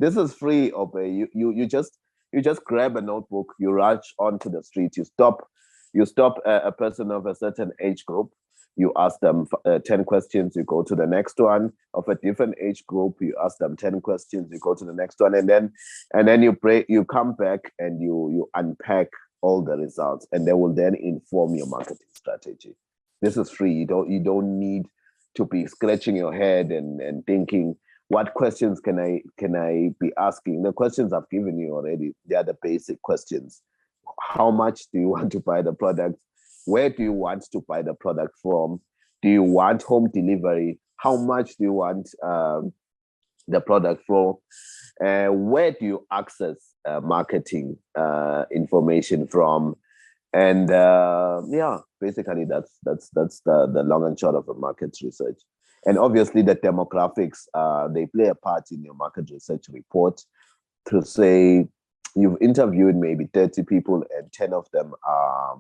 This is free, Ope. You just grab a notebook, you rush onto the street, you stop a person of a certain age group, you ask them 10 questions, you go to the next one of a different age group, you ask them 10 questions, you go to the next one, and then you come back and you unpack all the results, and they will then inform your marketing strategy. This is free. You don't need to be scratching your head and thinking, what questions can I be asking? The questions I've given you already, they are the basic questions. How much do you want to buy the product? Where do you want to buy the product from? Do you want home delivery? How much do you want the product from? Where do you access marketing information from? And basically that's the long and short of a market research. And obviously the demographics, they play a part in your market research report to say you've interviewed maybe 30 people and 10 of them are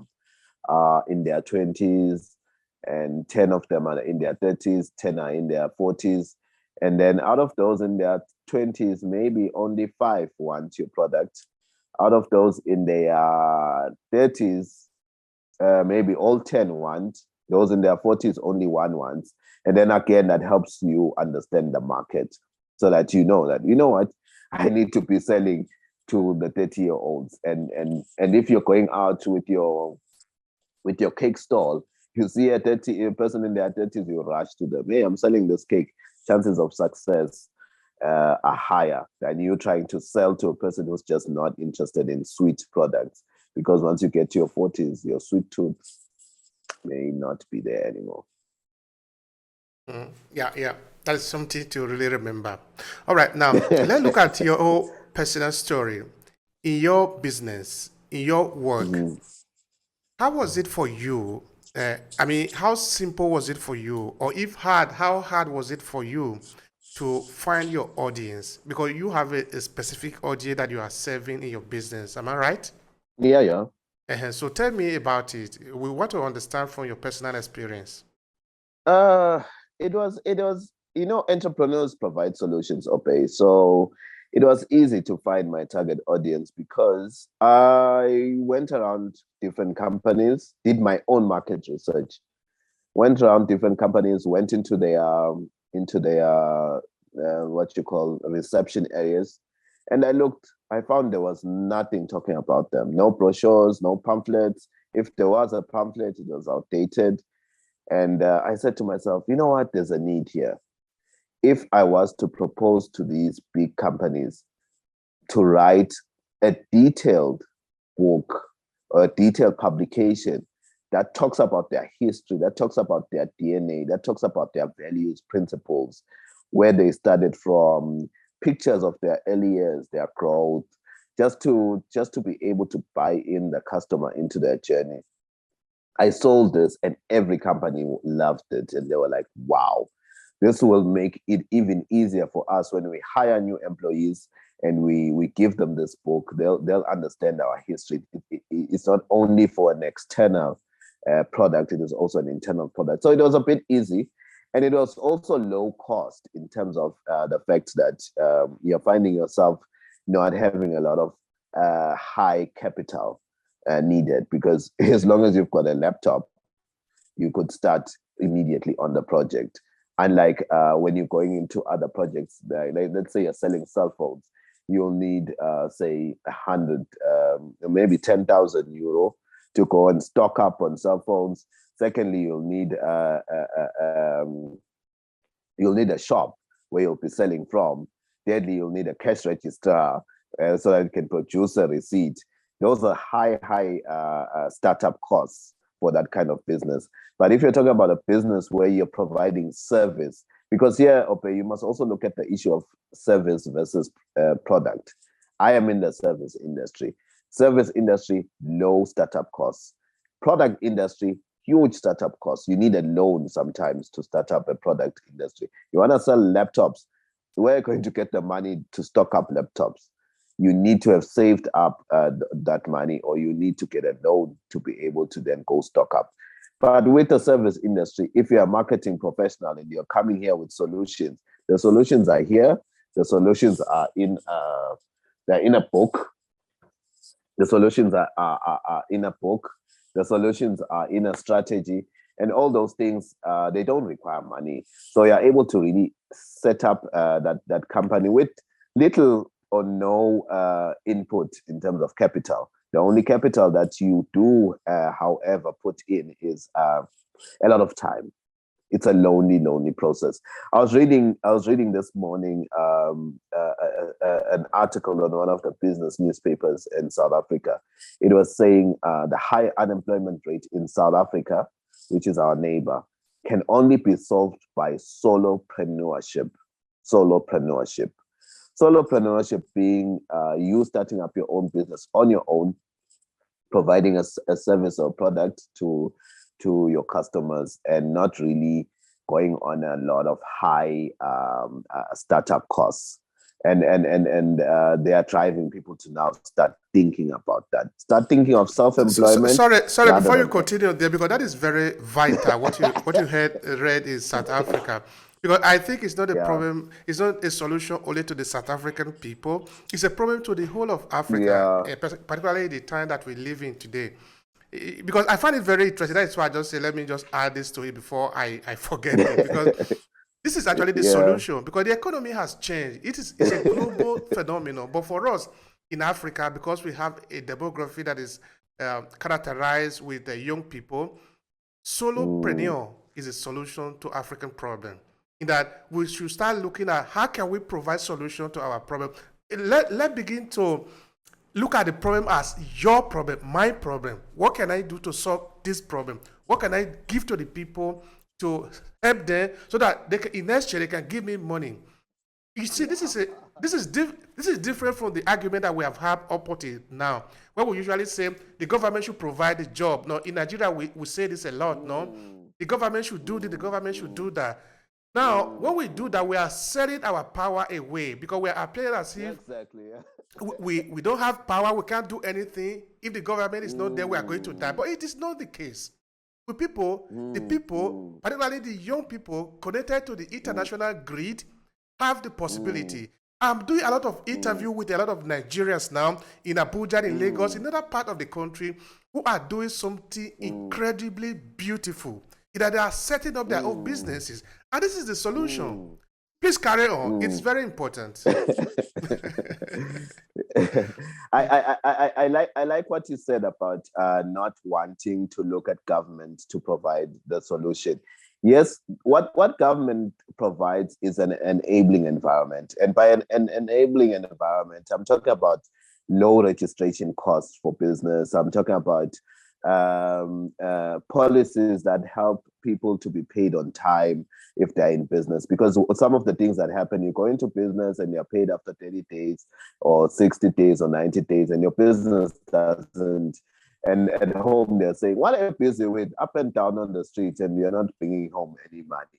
in their 20s, and 10 of them are in their 30s, 10 are in their 40s. And then out of those in their 20s, maybe only 5 want your product. Out of those in their 30s, maybe all 10 want. Those in their 40s, only 1 wants. And then again, that helps you understand the market so that you know what, I need to be selling to the 30-year-olds. And if you're going out with your cake stall, you see a person in their 30s, you rush to them. Hey, I'm selling this cake. Chances of success are higher than you trying to sell to a person who's just not interested in sweet products. Because once you get to your 40s, your sweet tooth may not be there anymore. Yeah. That is something to really remember. All right, now let's look at your whole personal story. In your business, in your work, how was it for you? How simple was it for you? Or if hard, how hard was it for you to find your audience? Because you have a specific audience that you are serving in your business. Am I right? Yeah. So tell me about it. We want to understand from your personal experience. It was, entrepreneurs provide solutions, Ope. So it was easy to find my target audience because I went around different companies, did my own market research, went around different companies, went into their what you call reception areas, and I found there was nothing talking about them. No brochures, no pamphlets. If there was a pamphlet, it was outdated. And I said to myself, you know what? There's a need here. If I was to propose to these big companies to write a detailed book or a detailed publication that talks about their history, that talks about their DNA, that talks about their values, principles, where they started from, pictures of their early years, their growth, just to be able to buy in the customer into their journey. I sold this and every company loved it. And they were like, wow, this will make it even easier for us when we hire new employees and we give them this book. They'll understand our history. It's not only for an external product, it is also an internal product. So it was a bit easy. And it was also low cost in terms of the fact that you're finding yourself not having a lot of high capital needed, because as long as you've got a laptop, you could start immediately on the project. Unlike when you're going into other projects, let's say you're selling cell phones, you'll need, say, 100, maybe 10,000 euro to go and stock up on cell phones. Secondly, you'll need a shop where you'll be selling from. Thirdly, you'll need a cash register so that you can produce a receipt. Those are high startup costs for that kind of business. But if you're talking about a business where you're providing service, because here, Ope, you must also look at the issue of service versus product. I am in the service industry. Service industry, low startup costs. Product industry, huge startup costs. You need a loan sometimes to start up a product industry. You want to sell laptops, where are you going to get the money to stock up laptops? You need to have saved up that money, or you need to get a loan to be able to then go stock up. But with the service industry, if you're a marketing professional and you're coming here with solutions, the solutions are here. The solutions are they're in a book. The solutions are in a book. The solutions are in a strategy, and all those things they don't require money. So you're able to really set up that company with little or no input in terms of capital. The only capital that you do, however, put in is a lot of time. It's a lonely process. I was reading this morning an article on one of the business newspapers in South Africa. It was saying the high unemployment rate in South Africa, which is our neighbor, can only be solved by solopreneurship. Solopreneurship being you starting up your own business on your own, providing a service or product to your customers, and not really going on a lot of high startup costs. And they are driving people to now start thinking about that. Start thinking of self-employment. Sorry, before you continue there, because that is very vital. What you read is South Africa. Because I think it's not a problem, it's not a solution only to the South African people. It's a problem to the whole of Africa, particularly the time that we live in today. Because I find it very interesting. That's why I just say, let me just add this to it before I forget it. Because this is actually the solution. Because the economy has changed. It's a global phenomenon. But for us in Africa, because we have a demography that is characterized with the young people, solopreneur is a solution to African problem. In that we should start looking at how can we provide solution to our problem. Let's begin to look at the problem as your problem, my problem. What can I do to solve this problem? What can I give to the people to help them so that they can, in next year they can give me money? You see, this is different from the argument that we have had up until now, where we usually say the government should provide the job. No, in Nigeria we say this a lot. No, the government should do this, the government should do that. Now, when we do that, we are selling our power away because we are appearing as if we don't have power, we can't do anything. If the government is not there, we are going to die. But it is not the case. The people, particularly the young people connected to the international grid, have the possibility. I'm doing a lot of interview with a lot of Nigerians now in Abuja, in Lagos, in another part of the country, who are doing something incredibly beautiful. That they are setting up their own businesses. And this is the solution. Please carry on. It's very important. I like what you said about not wanting to look at government to provide the solution. Yes, what government provides is an enabling environment. And by an enabling environment, I'm talking about low registration costs for business. I'm talking about policies that help people to be paid on time if they're in business, because some of the things that happen, you go into business and you're paid after 30 days or 60 days or 90 days and your business doesn't, and at home they're saying, what are you busy with, up and down on the streets, and you're not bringing home any money.